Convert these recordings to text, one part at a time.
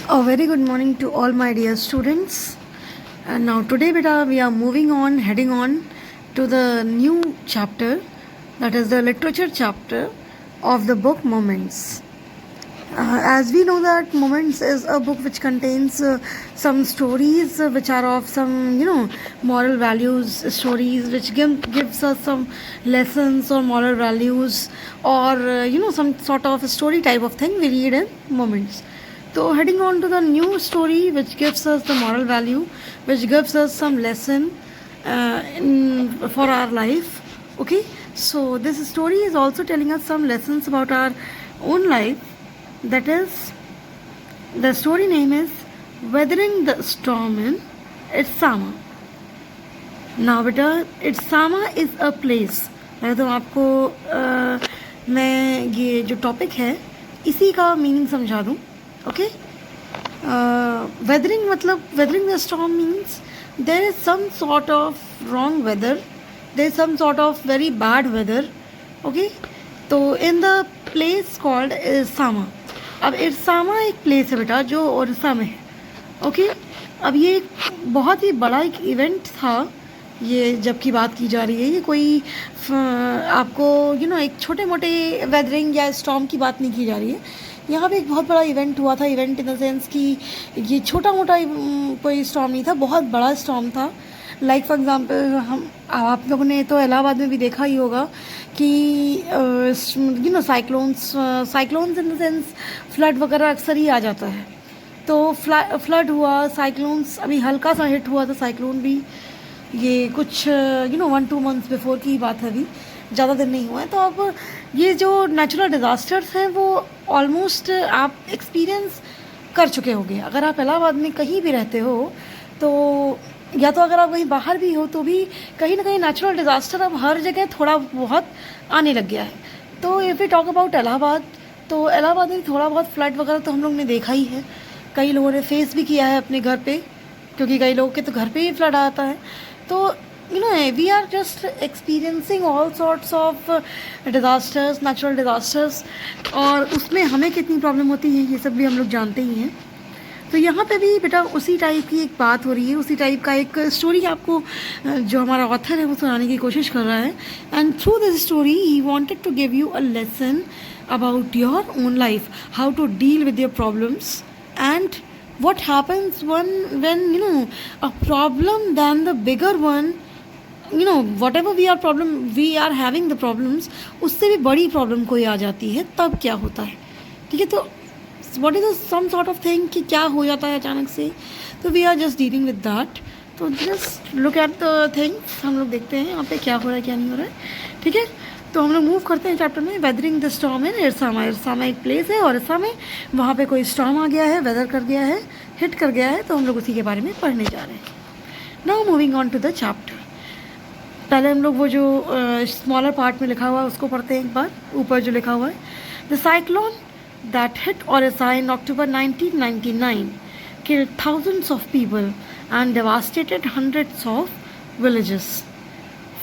A very good morning to all my dear students. And now today beta we are moving on, heading on to the new chapter, that is the literature chapter of the book Moments. As we know that Moments is a book which contains some stories which are of some moral values, stories which gives us some lessons or moral values, or some sort of story type of thing we read in Moments. So heading on to the new story which gives us the moral value, which gives us some lesson for our life. Okay, so this story is also telling us some lessons about our own life. That is, the story name is Weathering the Storm in Itsama. Now beta, Itsama is a place. तो आपको मैं ये जो topic है इसी का meaning समझा दूँ. Okay, weathering मतलब weathering the storm means there is some sort of wrong weather, there is some sort of very bad weather. Okay, तो in the place called Irsama. अब इरसामा एक प्लेस है बेटा जो उड़ीसा में है. ओके, अब ये एक बहुत ही बड़ा एक इवेंट था. ये जब की बात की जा रही है, ये कोई आपको एक छोटे मोटे वेदरिंग या स्टॉर्म की बात नहीं की जा रही है. यहाँ पे एक बहुत बड़ा इवेंट हुआ था. इवेंट इन द सेंस कि ये छोटा मोटा कोई स्टॉर्म नहीं था, बहुत बड़ा स्टॉर्म था. लाइक फॉर एग्जांपल आप लोगों ने तो इलाहाबाद में भी देखा ही होगा कि cyclones in the sense flood वगैरह अक्सर ही आ जाता है. तो फ्लड हुआ, साइक्लोन्स अभी हल्का सा हिट हुआ था साइक्लोन भी. ये कुछ 1-2 मंथ्स बिफोर की बात है, अभी ज़्यादा दिन नहीं हुआ है. तो अब ये जो नेचुरल डिज़ास्टर्स हैं वो ऑलमोस्ट आप एक्सपीरियंस कर चुके होंगे. अगर आप इलाहाबाद में कहीं भी रहते हो तो, या तो अगर आप कहीं बाहर भी हो तो भी कहीं ना कहीं नेचुरल डिज़ास्टर अब हर जगह थोड़ा बहुत आने लग गया है. तो if we talk about Allahabad, तो इलाहाबाद में थोड़ा बहुत फ्लड वगैरह तो हम लोग ने देखा ही है. कई लोगों ने फेस भी किया है अपने घर पे, क्योंकि कई लोगों के तो घर पे ही फ्लड आता है. तो we are just experiencing all sorts of disasters, natural disasters, और उसमें हमें कितनी प्रॉब्लम होती है ये सब भी हम लोग जानते ही हैं. तो यहाँ पे भी बेटा उसी टाइप की एक बात हो रही है, उसी टाइप का एक स्टोरी आपको जो हमारा ऑथर है वो सुनाने की कोशिश कर रहा है. And through this story he wanted to give you a lesson about your own life, how to deal with your problems, and what happens when a problem than the bigger one, whatever we are having the problems, उससे भी बड़ी problem कोई आ जाती है, तब क्या होता है. ठीक है, तो what is the some sort of thing कि क्या हो जाता है अचानक से. तो we are just dealing with that. तो just look at the things, हम लोग देखते हैं यहाँ पे क्या हो रहा है क्या नहीं हो रहा है. ठीक है, तो हम लोग मूव करते हैं चैप्टर में. Weathering the storm in Ersama. Ersama एक प्लेस है और इरसा में वहाँ पे कोई स्टॉर्म आ गया है, वेदर कर गया है, हिट कर गया है. तो हम लोग उसी के बारे में पढ़ने जा रहे हैं. Now moving on to the chapter. पहले हम लोग वो जो स्मॉलर पार्ट में लिखा हुआ है उसको पढ़ते हैं एक बार. ऊपर जो लिखा हुआ है, the cyclone that hit Odisha in October 1999 killed thousands of people and devastated hundreds of villages.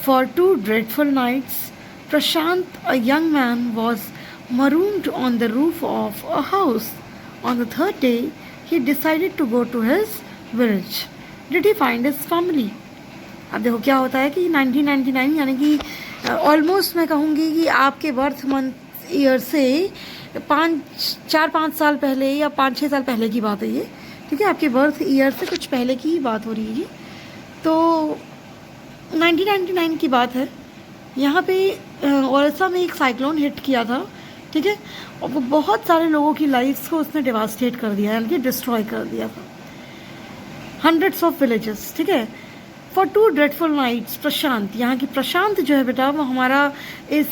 For 2 dreadful nights, Prashant, a young man, was marooned on the roof of a house. On the 3rd day, he decided to go to his village. Did he find his family? अब देखो क्या होता है कि 1999 यानी कि almost मैं कहूँगी कि आपके बर्थ मंथ ईयर से 4-5 साल पहले या 5-6 साल पहले की बात है ये. ठीक है, आपके बर्थ ईयर से कुछ पहले की बात हो रही है ये. तो 1999 की बात है. यहाँ पे ओडिशा में एक साइक्लोन हिट किया था. ठीक है, और वो बहुत सारे लोगों की लाइफ्स को उसने डिवास्टेट कर दिया, यानी कि डिस्ट्रॉय कर दिया था. Hundreds of villages. ठीक है, फॉर 2 ड्रेडफुल नाइट्स. प्रशांत, यहाँ की प्रशांत जो है बेटा वो हमारा इस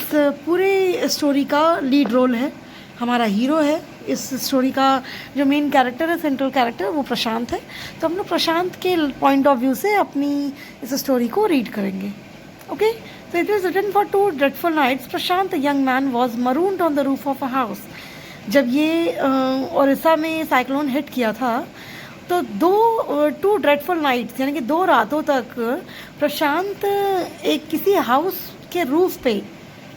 पूरे स्टोरी का लीड रोल है, हमारा हीरो है. इस स्टोरी का जो मेन कैरेक्टर है, सेंट्रल कैरेक्टर, वो प्रशांत है. तो हम लोग प्रशांत के पॉइंट ऑफ व्यू से अपनी इस स्टोरी को रीड करेंगे. Okay, so it was written for 2 dreadful nights. Prashant, a young man, was marooned on the roof of a house. जब ये ओडिशा में साइक्लोन हिट किया था तो 2 ड्रेडफुल नाइट्स यानी कि 2 रातों तक प्रशांत एक किसी हाउस के रूफ पे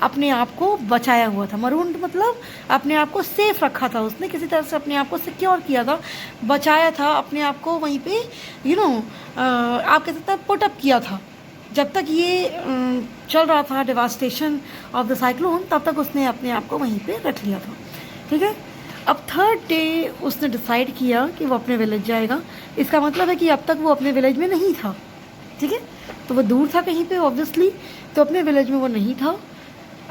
अपने आप को बचाया हुआ था। मरूंड मतलब अपने आप को सेफ रखा था उसने, किसी तरह से अपने आप को सिक्योर किया था, बचाया था अपने आप को वहीं पे, आप कह सकते हैं पुटअप किया था। जब तक ये चल रहा था डेवास्टेशन ऑफ द साइक्लोन, तब तक उसने अपने आप को वहीं पे रख लिया था। ठीक है, अब थर्ड डे उसने डिसाइड किया कि वो अपने विलेज जाएगा। इसका मतलब है कि अब तक वो अपने विलेज में नहीं था। ठीक है, तो वो दूर था कहीं पे ऑब्वियसली, तो अपने विलेज में वो नहीं था।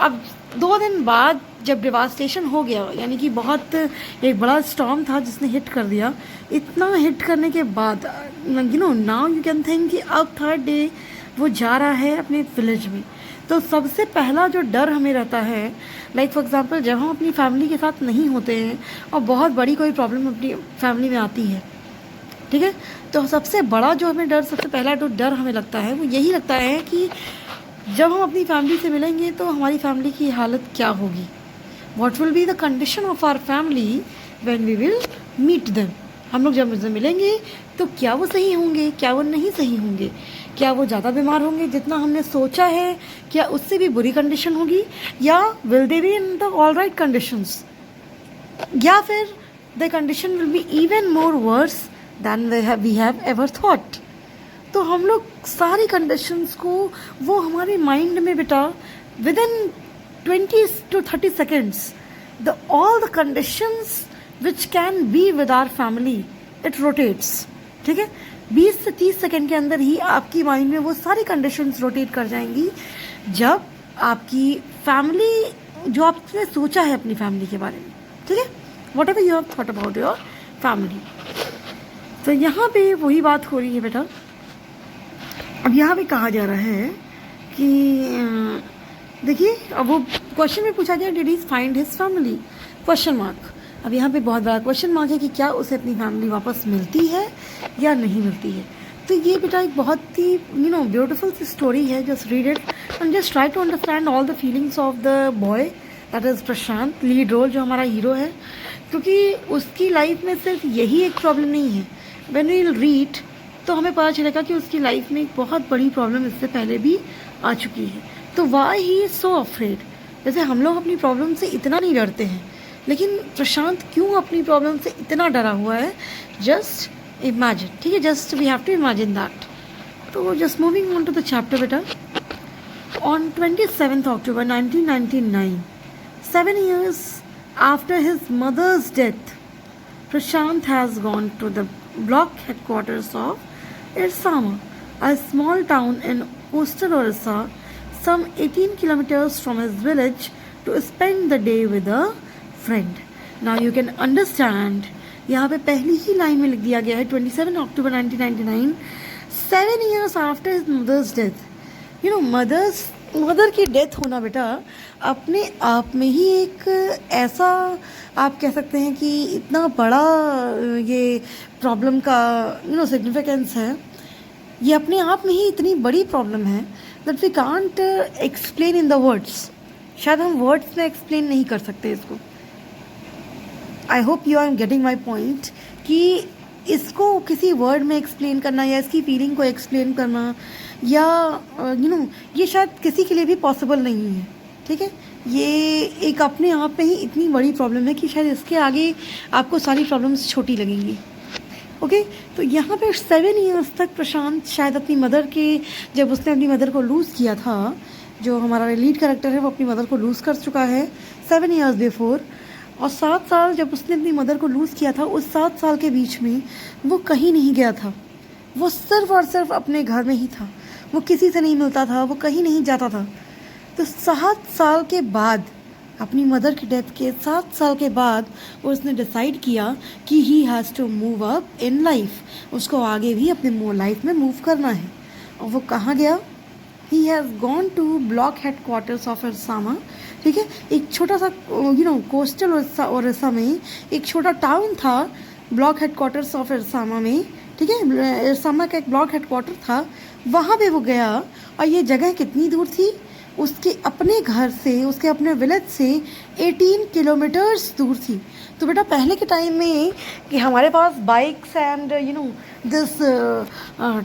अब 2 दिन बाद जब डिवास्टेशन हो गया, यानी कि बहुत एक बड़ा स्टॉर्म था जिसने हिट कर दिया, इतना हिट करने के बाद नाउ यू कैन थिंक कि अब थर्ड डे वो जा रहा है अपने विलेज में। तो सबसे पहला जो डर हमें रहता है, लाइक फॉर एग्जांपल जब हम अपनी फैमिली के साथ नहीं होते हैं और बहुत बड़ी कोई प्रॉब्लम अपनी फैमिली में आती है, ठीक है, तो सबसे बड़ा जो हमें डर, सबसे पहला जो डर हमें लगता है वो यही लगता है कि जब हम अपनी फैमिली से मिलेंगे तो हमारी फैमिली की हालत क्या होगी, what will be the condition of our family when we will meet them. हम लोग जब उनसे मिलेंगे तो क्या वो सही होंगे, क्या वो नहीं सही होंगे, क्या वो ज़्यादा बीमार होंगे जितना हमने सोचा है, क्या उससे भी बुरी कंडीशन होगी, या will they be in the all right conditions, या फिर the condition will be even more worse than we have ever thought. तो हम लोग सारी कंडीशंस को वो हमारे माइंड में बेटा within 20 to 30 seconds the all the conditions which can be with our family it rotates. ठीक है, 20 से 30 सेकेंड के अंदर ही आपकी माइंड में वो सारी कंडीशंस रोटेट कर जाएंगी जब आपकी फैमिली, जो आपने सोचा है अपनी फैमिली के बारे में, ठीक है, what ever you have thought about your family. तो यहाँ पे वही बात हो रही है बेटा। अब यहाँ पे कहा जा रहा है कि देखिए, अब वो क्वेश्चन में पूछा गया did he find his family, question mark. अब यहाँ पे बहुत बड़ा क्वेश्चन मार्क है कि क्या उसे अपनी फैमिली वापस मिलती है या नहीं मिलती है। तो ये बेटा एक बहुत ही ब्यूटीफुल सी स्टोरी है। Just read it and just try to understand all the feelings of the boy that is Prashant, lead role जो हमारा हीरो है, क्योंकि उसकी लाइफ में सिर्फ यही एक प्रॉब्लम नहीं है। व्हेन वी विल रीड तो हमें पता चलेगा कि उसकी लाइफ में एक बहुत बड़ी प्रॉब्लम इससे पहले भी आ चुकी है। तो why he is so afraid. जैसे हम लोग अपनी प्रॉब्लम से इतना नहीं डरते हैं, लेकिन प्रशांत क्यों अपनी प्रॉब्लम से इतना डरा हुआ है, जस्ट इमेजिन। ठीक है, just we have to imagine that. तो just moving on to the chapter बेटा। On 27 October 1999, 7 years after his mother's death, Prashant has gone to the block headquarters of Irsama, a small town in coastal Orissa, some 18 kilometers from his village, to spend the day with a friend. Now you can understand, यहाँ पे पहली ही line में लिख दिया गया है 27 October 1999, 7 years after his mother's death. Mother की death होना बेटा अपने आप में ही एक ऐसा, आप कह सकते हैं कि इतना बड़ा ये प्रॉब्लम का सिग्निफिकेंस है, ये अपने आप में ही इतनी बड़ी प्रॉब्लम है that we can't explain in the words. शायद हम वर्ड्स में एक्सप्लेन नहीं कर सकते इसको। I hope you are getting my point कि इसको किसी वर्ड में एक्सप्लेन करना या इसकी फीलिंग को एक्सप्लेन करना या ये शायद किसी के लिए भी पॉसिबल नहीं है। ठीक है, ये एक अपने आप में ही इतनी बड़ी प्रॉब्लम है कि शायद इसके आगे आपको सारी प्रॉब्लम्स छोटी लगेंगी। ओके, तो यहाँ पे 7 years तक प्रशांत शायद अपनी मदर के, जब उसने अपनी मदर को लूज़ किया था, जो हमारा लीड कैरेक्टर है वो अपनी मदर को लूज़ कर चुका है 7 years बिफोर, और 7 साल जब उसने अपनी मदर को लूज़ किया था, उस 7 साल के बीच में वो कहीं नहीं गया था, वो सिर्फ और सिर्फ अपने घर में ही था, वो किसी से नहीं मिलता था, वो कहीं नहीं जाता था। तो 7 साल के बाद, अपनी मदर की डेथ के 7 साल के बाद, उसने डिसाइड किया कि he has to move up in life, उसको आगे भी अपने लाइफ में मूव करना है। और वो कहाँ गया? He has gone to block headquarters of Ersama. ठीक है, एक छोटा सा कोस्टल ओडिशा में एक छोटा टाउन था, ब्लॉक हेडक्वार्टर्स ऑफ इरसामा में। ठीक है, इरसामा का एक ब्लॉक हेडक्वार्टर था, वहाँ पे वो गया। और ये जगह कितनी दूर थी? उसके अपने घर से, उसके अपने विलेज से 18 किलोमीटर्स दूर थी। तो बेटा पहले के टाइम में कि हमारे पास बाइक्स एंड दिस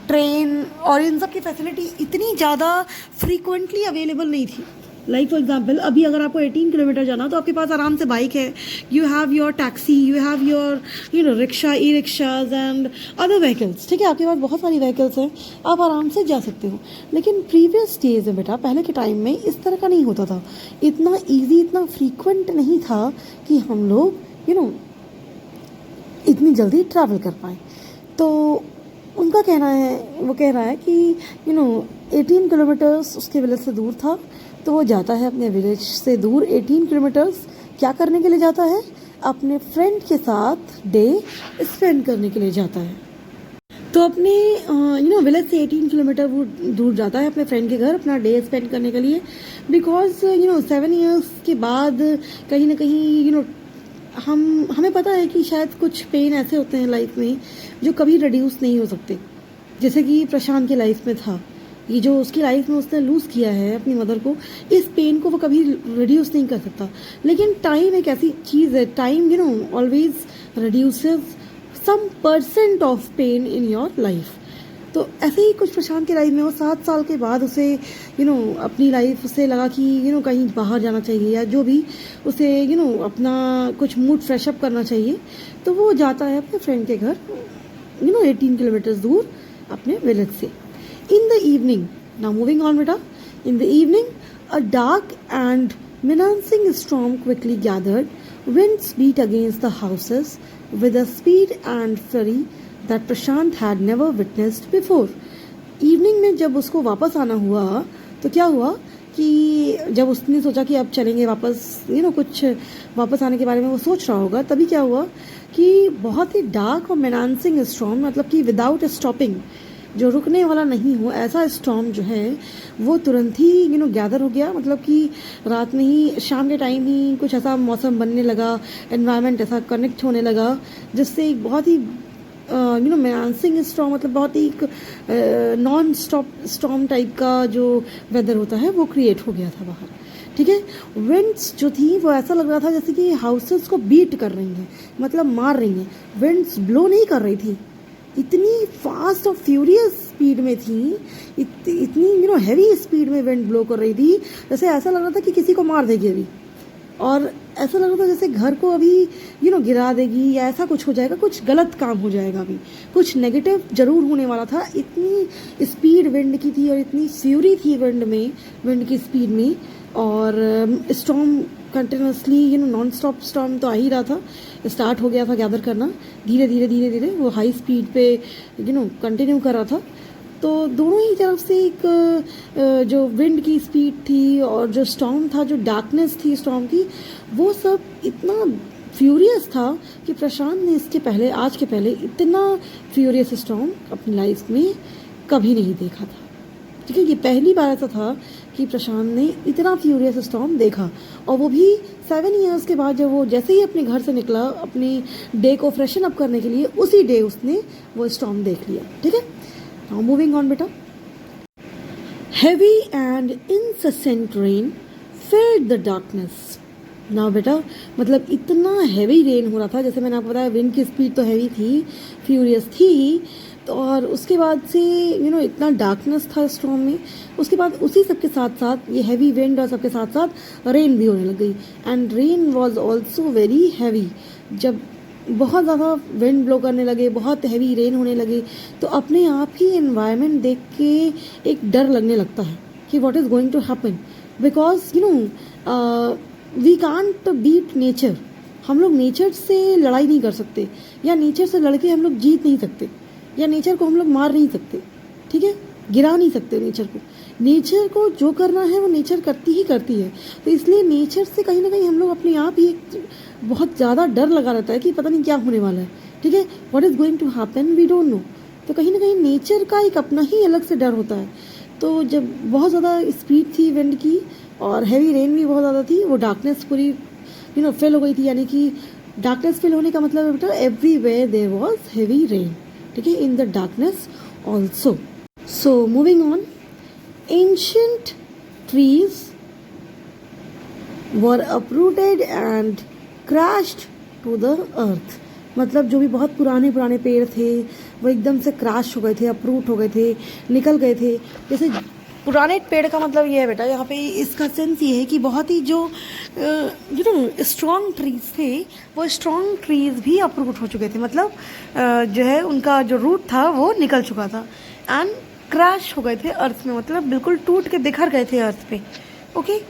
ट्रेन और इन सब की फैसिलिटी इतनी ज़्यादा फ्रीक्वेंटली अवेलेबल नहीं थी। लाइक फॉर एग्जाम्पल अभी अगर आपको 18 किलोमीटर जाना तो आपके पास आराम से बाइक है, you have your taxi, you have your rickshaw, E rickshaws and other vehicles, ठीक है, आपके पास बहुत सारी व्हीकल्स हैं, आप आराम से जा सकते हो। लेकिन प्रीवियस डेज में बेटा, पहले के टाइम में इस तरह का नहीं होता था, इतना ईजी, इतना फ्रीक्वेंट नहीं था कि हम लोग इतनी जल्दी ट्रैवल कर पाए। तो उनका कहना है, वो कह रहा है कि 18 किलोमीटर्स उसके विलेज से दूर था, तो वो जाता है अपने विलेज से दूर 18 किलोमीटर्स क्या करने के लिए जाता है, अपने फ्रेंड के साथ डे स्पेंड करने के लिए जाता है। तो अपने विलेज से 18 किलोमीटर वो दूर जाता है अपने फ्रेंड के घर अपना डे स्पेंड करने के लिए, बिकॉज 7 ईयर्स के बाद कहीं ना कहीं हमें पता है कि शायद कुछ पेन ऐसे होते हैं लाइफ में जो कभी रिड्यूस नहीं हो सकते, जैसे कि प्रशांत की लाइफ में था। ये जो उसकी लाइफ में उसने लूज़ किया है अपनी मदर को, इस पेन को वो कभी रिड्यूस नहीं कर सकता। लेकिन टाइम एक ऐसी चीज़ है, time always reduces some percent of pain in your life. तो ऐसे ही कुछ प्रशांत की लाइफ में वो 7 साल के बाद उसे अपनी लाइफ से लगा कि कहीं बाहर जाना चाहिए, या जो भी उसे अपना कुछ मूड फ्रेश अप करना चाहिए, तो वो जाता है अपने फ्रेंड के घर 18 किलोमीटर दूर अपने विलेज से। In the evening, now moving on beta, in the evening, a dark and menacing storm quickly gathered. Winds beat against the houses with a speed and fury that Prashant had never witnessed before. Evening में जब उसको वापस आना हुआ तो क्या हुआ कि जब उसने सोचा कि अब चलेंगे वापस, कुछ वापस आने के बारे में वो सोच रहा होगा, तभी क्या हुआ कि बहुत ही डार्क और मेनांसिंग स्टॉर्म, मतलब कि विदाउट स्टॉपिंग, जो रुकने वाला नहीं हो, ऐसा स्टॉर्म जो है वो तुरंत ही गैदर हो गया। मतलब कि रात में ही, शाम के टाइम ही कुछ ऐसा मौसम बनने लगा, एनवायरनमेंट ऐसा कनेक्ट होने लगा, जिससे एक बहुत ही मेनांसिंग स्टॉर्म, मतलब बहुत ही नॉन स्टॉप स्टॉर्म टाइप का जो वेदर होता है वो क्रिएट हो गया था बाहर, ठीक है। विंड्स जो थी वो ऐसा लग रहा था जैसे कि हाउसेस को बीट कर रही हैं, मतलब मार रही हैं। विंड्स ब्लो नहीं कर रही थी, इतनी फास्ट और फ्यूरियस स्पीड में थी, इतनी हैवी स्पीड में विंड ब्लो कर रही थी, जैसे ऐसा लग रहा था कि किसी को मार देगी अभी, और ऐसा लग रहा था जैसे घर को अभी गिरा देगी, या ऐसा कुछ हो जाएगा, कुछ गलत काम हो जाएगा, अभी कुछ नेगेटिव जरूर होने वाला था। इतनी स्पीड विंड की थी और इतनी फ्यूरी थी विंड की स्पीड में, और storm continuously non stop storm तो आ ही रहा था, स्टार्ट हो गया था गैदर करना, धीरे धीरे वो हाई स्पीड पे कंटिन्यू कर रहा था। तो दोनों ही तरफ से एक जो विंड की स्पीड थी और जो स्टॉर्म था, जो डार्कनेस थी स्टॉर्म की, वो सब इतना फ्यूरियस था कि प्रशांत ने इसके पहले, आज के पहले, इतना फ्यूरियस स्टॉर्म अपनी लाइफ में कभी नहीं देखा था, ठीक है। ये पहली बार ऐसा था कि प्रशांत ने इतना फ्यूरियस स्टॉर्म देखा, और वो भी 7 ईयर्स के बाद, जब वो जैसे ही अपने घर से निकला अपने डे को फ्रेशन अप करने के लिए, उसी डे उसने वो स्टॉर्म देख लिया, ठीक है। नाउ मूविंग ऑन बेटा, heavy and incessant rain filled the darkness. ना बेटा, मतलब इतना हैवी रेन हो रहा था, जैसे मैंने आपको बताया विंड की स्पीड तो हैवी थी, फ्यूरियस थी, तो और उसके बाद से इतना डार्कनेस था स्टॉर्म में। उसके बाद उसी सब के साथ साथ ये हैवी विंड और सबके साथ साथ रेन भी होने लग गई, and rain was also very heavy. जब बहुत ज़्यादा विंड ब्लो करने लगे, बहुत हैवी रेन होने लगे, तो अपने आप ही एनवायरनमेंट देख के एक डर लगने लगता है कि what is going to happen, because we can't beat nature. हम लोग नेचर से लड़ाई नहीं कर सकते, या नेचर से लड़के हम लोग जीत नहीं सकते, या नेचर को हम लोग मार नहीं सकते, ठीक है, गिरा नहीं सकते नेचर को। नेचर को जो करना है वो नेचर करती ही करती है। तो इसलिए नेचर से कहीं ना कहीं हम लोग अपने आप ही एक बहुत ज़्यादा डर लगा रहता है कि पता नहीं क्या होने वाला है, ठीक है, what is going to happen we don't know. तो कहीं ना कहीं नेचर का एक अपना ही अलग से डर होता है। तो जब बहुत ज़्यादा स्पीड थी विंड की और हैवी रेन भी बहुत ज़्यादा थी, वो डार्कनेस पूरी फिल हो गई थी, यानी कि डार्कनेस फिल होने का मतलब है बेटा everywhere there was heavy rain, ठीक है, in the darkness also. So moving on, ancient trees were uprooted and crashed to the earth। मतलब जो भी बहुत पुराने पुराने पेड़ थे वो एकदम से क्रैश हो गए थे, अप्रूट हो गए थे, निकल गए थे, जैसे पुराने पेड़ का मतलब ये है बेटा, यहाँ पे इसका सेंस ये है कि बहुत ही जो स्ट्रॉन्ग ट्रीज थे, वो स्ट्रॉन्ग ट्रीज भी अप्रूट हो चुके थे, मतलब जो है उनका जो रूट था वो निकल चुका था एंड क्रैश हो गए थे अर्थ में, मतलब बिल्कुल टूट के बिखर गए थे अर्थ पे। Okay,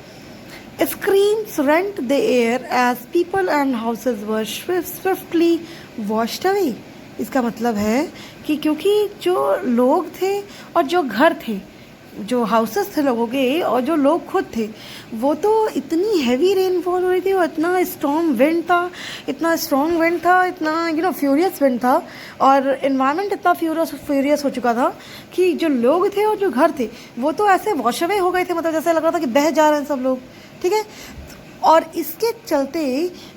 screams rent the air as people and houses were swiftly washed away। इसका मतलब है कि क्योंकि जो लोग थे और जो घर थे, जो हाउसेस थे लोगों के और जो लोग खुद थे, वो तो इतनी हैवी रेनफॉल हो रही थी और इतना स्ट्रॉन्ग विंड था, इतना स्ट्रॉन्ग विंड था, इतना फ्यूरियस विंड था, और इन्वायरमेंट इतना फ्यूरियस हो चुका था कि जो लोग थे और जो घर थे वो तो ऐसे वॉश अवे हो गए थे, मतलब जैसे लग रहा था कि बह जा रहे हैं सब लोग। ठीक है, और इसके चलते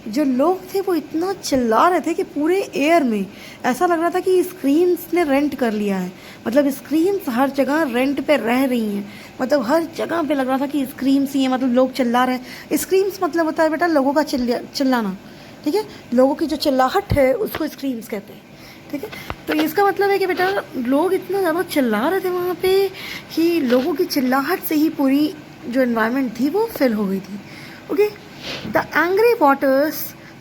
जो लोग थे वो इतना चिल्ला रहे थे कि पूरे एयर में ऐसा लग रहा था कि स्क्रीन्स ने रेंट कर लिया है, मतलब स्क्रीन्स हर जगह रेंट पे रह रही हैं, मतलब हर जगह पे लग रहा था कि स्क्रीन्स ही हैं, मतलब लोग चिल्ला रहे हैं। स्क्रीन्स मतलब होता है बेटा लोगों का चिल्लाना। ठीक है, लोगों की जो चिल्लाहट है उसको स्क्रीन्स कहते हैं। ठीक है, तो इसका मतलब है कि बेटा लोग इतना ज़्यादा चिल्ला रहे थे वहाँ पे कि लोगों की चिल्लाहट से ही पूरी जो एनवायरनमेंट थी वो फिल हो गई थी। Okay, the angry waters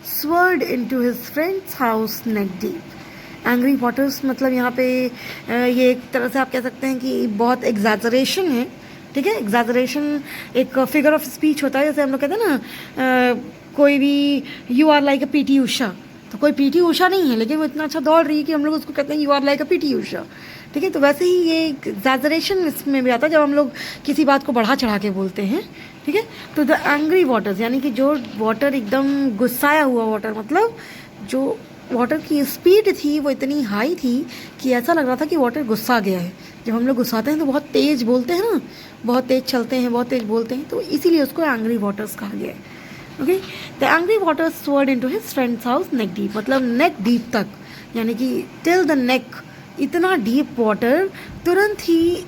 sword into his friends house neck deep. Angry waters मतलब यहाँ पे ये एक तरह से आप कह सकते हैं कि बहुत एग्जैजरेशन है। ठीक है, एग्जैजरेशन एक फिगर ऑफ स्पीच होता है, जैसे हम लोग कहते हैं ना कोई भी you are like a PT Usha, तो कोई पीटी उषा नहीं है लेकिन वो इतना अच्छा दौड़ रही है कि हम लोग उसको कहते हैं you are like a PT Usha. ठीक है, तो वैसे ही ये एग्जैजरेशन इसमें भी आता है जब हम लोग किसी बात को बढ़ा चढ़ा के बोलते हैं। ठीक है, तो द एंग्री वाटर्स यानी कि जो वाटर एकदम गुस्साया हुआ वाटर, मतलब जो वाटर की स्पीड थी वो इतनी हाई थी कि ऐसा लग रहा था कि वाटर गुस्सा गया है। जब हम लोग गुस्साते हैं तो बहुत तेज़ बोलते हैं ना, बहुत तेज़ चलते हैं, बहुत तेज़ बोलते हैं, तो इसीलिए उसको एंग्री वाटर्स कहा गया है। Okay, the angry waters sword into his friends house neck deep, मतलब नेक डीप तक, यानी कि टिल द नेक, इतना डीप वाटर तुरंत ही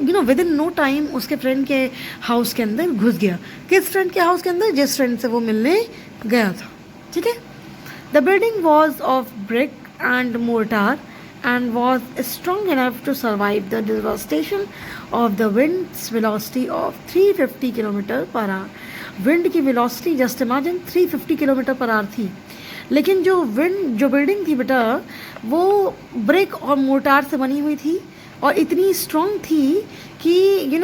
विद इन नो टाइम उसके फ्रेंड के हाउस के अंदर घुस गया। किस फ्रेंड के हाउस के अंदर? जिस फ्रेंड से वो मिलने गया था। ठीक है, the building was of brick and mortar and was strong enough to survive the devastation of the wind's velocity of 350 km per hour। Wind की velocity just imagine 350 kilometre per hour थी, लेकिन जो बिल्डिंग थी बेटा वो brick और mortar से बनी हुई थी और इतनी स्ट्रॉन्ग थी कि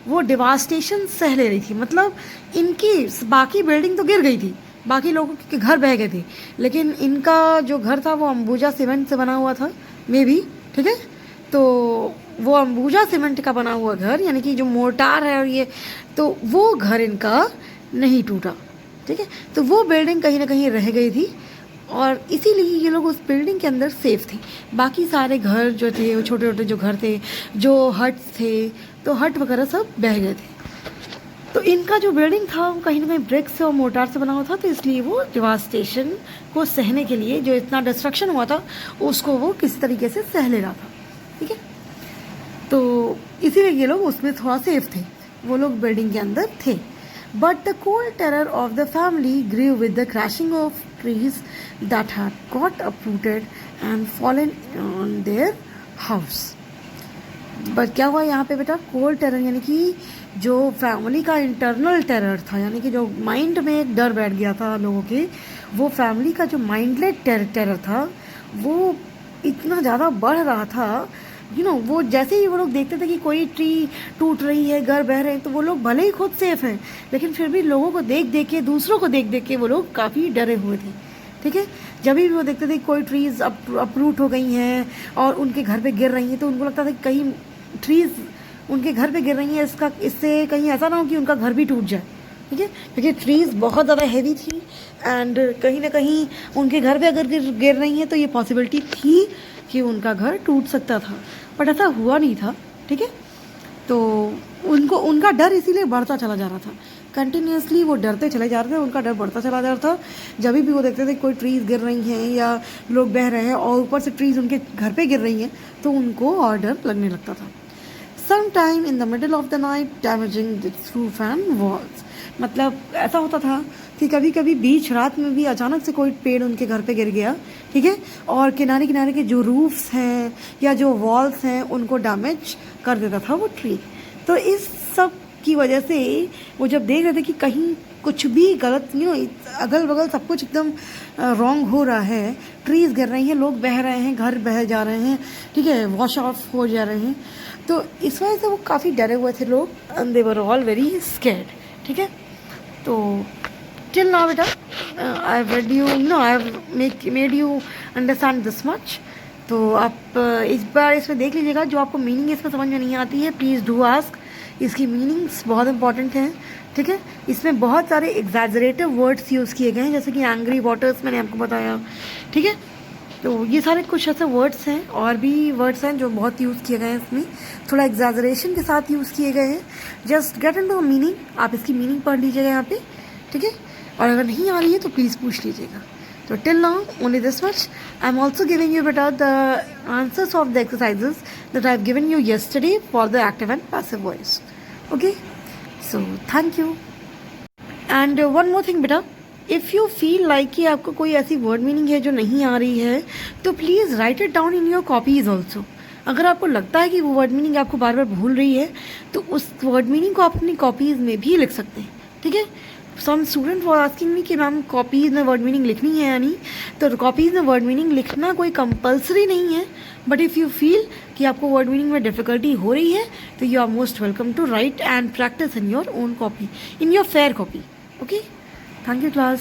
वो डिवास्टेशन सह ले रही थी, मतलब इनकी बाकी बिल्डिंग तो गिर गई थी, बाकी लोगों के घर बह गए थे, लेकिन इनका जो घर था वो अंबुजा सीमेंट से बना हुआ था मे बी। ठीक है, तो वो अंबुजा सीमेंट का बना हुआ घर, यानी कि जो मोर्टार है और ये, तो वो घर इनका नहीं टूटा। ठीक है, तो वो बिल्डिंग कहीं ना कहीं रह गई थी और इसीलिए ये लोग उस बिल्डिंग के अंदर सेफ थे। बाकी सारे घर जो थे, वो छोटे छोटे जो घर थे, जो हट्स थे, तो हट वगैरह सब बह गए थे। तो इनका जो बिल्डिंग था वो कहीं ना कहीं ब्रिक से और मोर्टार से बना हुआ था, तो इसलिए वो डिवास्टेशन को सहने के लिए, जो इतना डिस्ट्रक्शन हुआ था उसको वो किसी तरीके से सह ले रहा था। ठीक है, तो इसीलिए ये लोग उसमें थोड़ा सेफ थे, वो लोग बिल्डिंग के अंदर थे। But the cold terror of the family grieve with the crashing of trees that had got uprooted and fallen on their house. But क्या हुआ यहाँ पे बेटा? कोल्ड टेरर यानी कि जो फैमिली का इंटरनल टेरर था, यानी कि जो माइंड में एक डर बैठ गया था लोगों के, वो फैमिली का जो माइंडलेस टेरर था वो इतना ज़्यादा बढ़ रहा था। वो जैसे ही वो लोग देखते थे कि कोई ट्री टूट रही है, घर बह रहे हैं, तो वो लोग भले ही खुद सेफ हैं लेकिन फिर भी लोगों को देख देख के, दूसरों को देख देख के वो लोग काफ़ी डरे हुए थे। ठीक है, जब भी वो देखते थे कोई ट्रीज़ अपरूट हो गई हैं और उनके घर पे गिर रही हैं, तो उनको लगता था कि कहीं ट्रीज़ उनके घर पे गिर रही हैं, इससे कहीं ऐसा ना हो कि उनका घर भी टूट जाए। ठीक है, क्योंकि ट्रीज़ बहुत ज़्यादा हैवी थी एंड कहीं ना कहीं उनके घर पे अगर गिर रही हैं तो ये पॉसिबिलिटी थी कि उनका घर टूट सकता था, बट ऐसा हुआ नहीं था। ठीक है, तो उनका डर इसीलिए बढ़ता चला जा रहा था, कंटिन्यूसली वो डरते चले जा रहे थे, उनका डर बढ़ता चला जा रहा था। जब भी वो देखते थे कोई ट्रीज़ गिर रही हैं या लोग बह रहे हैं और ऊपर से ट्रीज़ उनके घर पे गिर रही हैं, तो उनको और डर लगने लगता था। Sometime in the middle of the night damaging the roof and walls, मतलब ऐसा होता था कि कभी कभी बीच रात में भी अचानक से कोई पेड़ उनके घर पे गिर गया। ठीक है, और किनारे किनारे के जो रूफ्स हैं या जो वॉल्स हैं उनको डैमेज कर देता था वो ट्री। तो इस सब की वजह से वो जब देख रहे थे कि कहीं कुछ भी गलत अगल बगल सब कुछ एकदम रॉन्ग हो रहा है, ट्रीज़ गिर रही हैं, लोग बह रहे हैं, घर बह जा रहे हैं, ठीक है, वॉश ऑफ हो जा रहे हैं, तो इस वजह से वो काफ़ी डरे हुए थे लोग, and they were all very scared, ठीक है। तो टिल नाउ बेटा I have read you, I have made you understand this much. तो आप इस बार इसमें देख लीजिएगा, जो आपको मीनिंग इसमें समझ में नहीं आती है प्लीज़ डू आस्क, इसकी मीनिंग्स बहुत इंपॉर्टेंट हैं, ठीक है। इसमें बहुत सारे एग्जैजरेटिव वर्ड्स यूज़ किए गए हैं, जैसे कि एंग्री वाटर्स मैंने आपको बताया, ठीक है। तो ये सारे कुछ ऐसे वर्ड्स हैं, और भी वर्ड्स हैं जो बहुत यूज़ किए गए हैं, इसमें थोड़ा एग्जैजरेशन के साथ यूज़ किए गए हैं। Just get into the meaning, आप इसकी मीनिंग पढ़ लीजिएगा यहाँ पे, ठीक है। और अगर नहीं आ रही है तो प्लीज़ पूछ लीजिएगा। तो till now only this much, I am also giving you बेटा the answers of the exercises that I have given you yesterday for the active and passive voice, okay. So thank you. And one more thing बेटा, if you feel like कि आपको कोई ऐसी word meaning है जो नहीं आ रही है, तो please write it down in your copies also. अगर आपको लगता है कि वो वर्ड मीनिंग आपको बार बार भूल रही है, तो उस वर्ड मीनिंग को आप अपनी कॉपीज़ में भी लिख सकते हैं, ठीक है। Some student for asking me कि मैम कॉपीज़ में वर्ड मीनिंग लिखनी है या नहीं, तो कॉपीज़ में वर्ड मीनिंग लिखना कोई कंपल्सरी नहीं है, बट इफ़ यू फील कि आपको वर्ड मीनिंग में डिफ़िकल्टी हो रही है, तो you are most welcome to write and practise in your own copy, in your fair copy, okay. Thank you class.